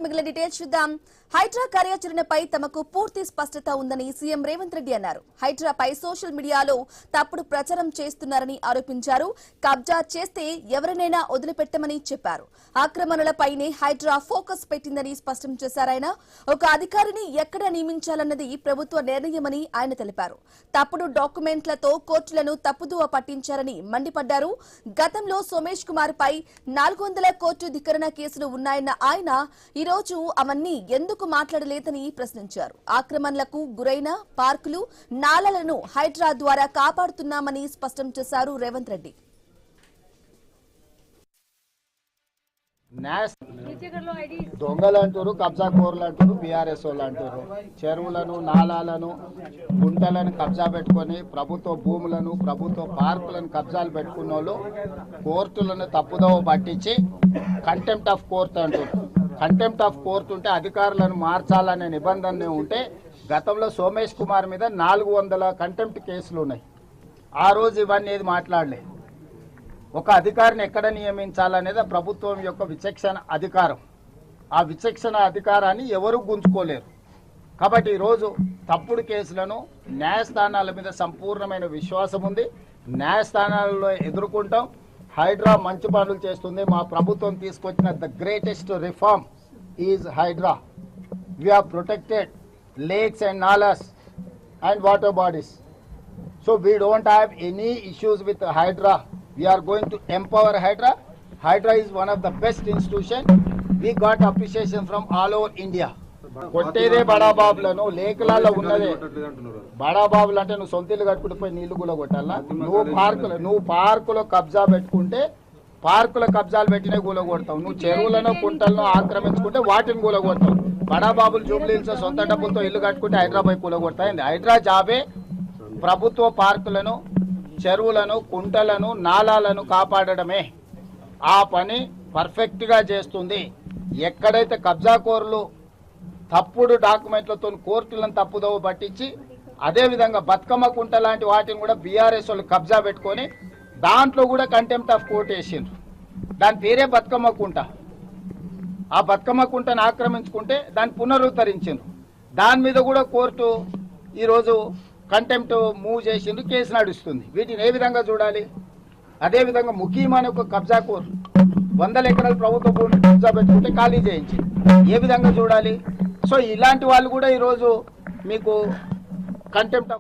మిగిలిన డీటెయిల్స్ చూద్దాం. హైడ్రా కార్యాచరణపై తమకు పూర్తి స్పష్టత ఉందని సీఎం రేవంత్ రెడ్డి అన్నారు. హైడ్రాపై సోషల్ మీడియాలో తప్పుడు ప్రచారం చేస్తున్నారని ఆరోపించారు. కబ్జా చేస్తే ఎవరినైనా వదిలిపెట్టమని చెప్పారు. ఆక్రమణలపైనే హైడ్రా ఫోకస్ పెట్టిందని స్పష్టం చేశారాయన. ఒక అధికారిని ఎక్కడ నియమించాలన్నది ప్రభుత్వ నిర్ణయమని ఆయన తెలిపారు. తప్పుడు డాక్యుమెంట్లతో కోర్టులను తప్పుదోవ పట్టించారని మండిపడ్డారు. గతంలో సోమేష్ కుమార్ పై 400 కోర్టు ధిక్కరణ కేసులు ఉన్నాయన్న ఆయన ఈ రోజు అవన్నీ ఎందుకు మాట్లాడలేదని ప్రశ్నించారు. ఆక్రమణలకు గురైన పార్కులు, నాలలను హైడ్రా ద్వారా కాపాడుతున్నామని స్పష్టం చేశారు రేవంత్ రెడ్డి. దొంగలు అంటారు, కబ్జా కోర్లు అంటారు, బీఆర్ఎస్ వాళ్ళు అంటారు. చెరువులను, నాలాలను, గుంటలను కబ్జా పెట్టుకొని ప్రభుత్వ భూములను, ప్రభుత్వ పార్కులను కబ్జాలు పెట్టుకున్న వాళ్ళు కోర్టులను తప్పుదోవ పట్టించి కంటెంప్ట్ ఆఫ్ కోర్ట్ అంటారు. కంటెంప్ట్ ఆఫ్ కోర్టు ఉంటే అధికారులను మార్చాలనే నిబంధన ఉంటే గతంలో సోమేష్ కుమార్ మీద 400 కంటెంప్ట్ కేసులు ఉన్నాయి. ఆ రోజు ఇవన్నీ ఏది మాట్లాడలే. ఒక అధికారిని ఎక్కడ నియమించాలనేది ప్రభుత్వం యొక్క విచక్షణ అధికారం. ఆ విచక్షణ అధికారాన్ని ఎవరు గుంజుకోలేరు. కాబట్టి ఈరోజు తప్పుడు కేసులను న్యాయస్థానాల మీద సంపూర్ణమైన విశ్వాసం ఉంది. న్యాయస్థానాలలో ఎదుర్కొంటాం. హైడ్రా మంచి పనులు చేస్తుంది. మా ప్రభుత్వం తీసుకొచ్చిన the greatest reform is HYDRAA. We have protected lakes and nalas and water bodies. So we don't have any issues with Hydra. We are going to empower Hydra. Hydra is one of the best institution. We got appreciation from all over India. కొట్టేదే బడాబాబులను లేఖలలో ఉన్నదే. బడాబాబులు అంటే నువ్వు సొంతలు కట్టుకుంటే పోయి నీళ్లు కూడా కొట్టాలా? నువ్వు పార్కులో కబ్జా పెట్టుకుంటే పార్కుల కబ్జాలు పెట్టినే కూలగొడతావు. నువ్వు చెరువులను, కుంటలను ఆక్రమించుకుంటే వాటిని కూలగొడతావు. బడాబాబులు జూబ్లీహిల్స్ సొంత డబ్బులతో ఇల్లు కట్టుకుంటే హైదరాబాద్ కూలగొడతాయి. హైడ్రా జాబే ప్రభుత్వ పార్కులను, చెరువులను, కుంటలను, నాలాలను కాపాడడమే. ఆ పని పర్ఫెక్ట్గా చేస్తుంది. ఎక్కడైతే కబ్జాకోరులు తప్పుడు డాక్యుమెంట్లతో కోర్టులను తప్పుదోవ పట్టించి అదేవిధంగా బతుకమ్మ కుంట లాంటి వాటిని కూడా బీఆర్ఎస్ వాళ్ళు కబ్జా పెట్టుకొని దాంట్లో కూడా కంటెంప్ట్ ఆఫ్ కోర్ట్ వేసిండ్రు. దాని పేరే బతుకమ్మ కుంట. ఆ బతుకమ్మ కుంటను ఆక్రమించుకుంటే దాన్ని పునరుద్ధరించిండ్రు. దాని మీద కూడా కోర్టు ఈరోజు కంటెంప్ట్ మూవ్ చేసిండ్రు, కేసు నడుస్తుంది. వీటిని ఏ విధంగా చూడాలి? అదేవిధంగా ముఖ్యమైన ఒక కబ్జా కోర్ 100 ఎకరాల ప్రభుత్వ భూమిని కబ్జా పెట్టుకుంటే ఖాళీ చేయించి ఏ విధంగా చూడాలి? సో ఇలాంటి వాళ్ళు కూడా ఈరోజు మీకు కంటెంప్ట్ ఆఫ్